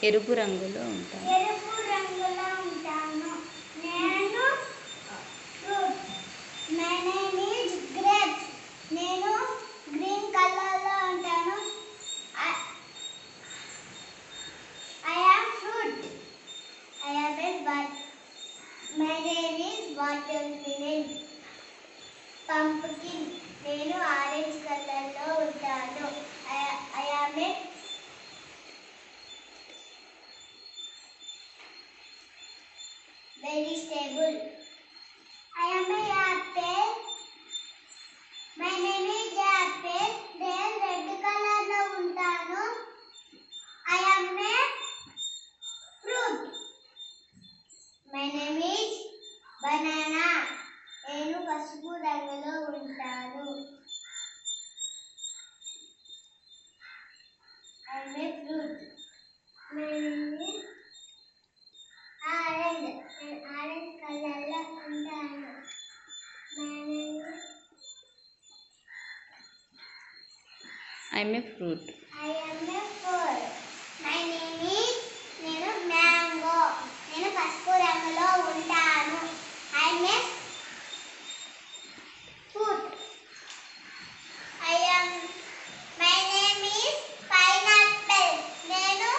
ఎరుపు రంగులో ఉంటాను. ఎరుపు రంగులో ఉంటాను. నేను fruit. My name is grapes. నేను గ్రీన్ కలర్లో ఉంటాను. I am fruit. I am a but. My name is water melon. Pumpkin. నేను ఆరెంజ్ కలర్లో ఉంటాను. I am a vegetable. I am a apple. My name is apple. నేను red colour లో ఉంటాను. I am a fruit. My name is banana. నేను పసుపు రంగులో ఉంటాను. I am a fruit. My name is orange. నేను ఆరెంజ్ కలర్లో ఉంటాను. I M A fruit. I am a fruit. My name is నేను మ్యాంగో. నేను పసుపు రంగులో ఉంటాను. I am a fruit. My name is pineapple. నేను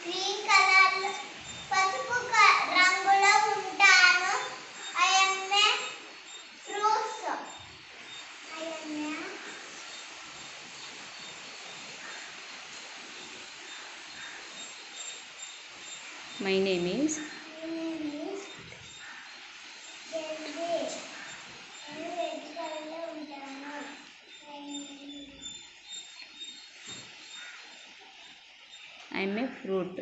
గ్రీన్ కలర్ పసుపు రంగులో ఉంటాను. I am a fruits. I am a my name is I M A fruit.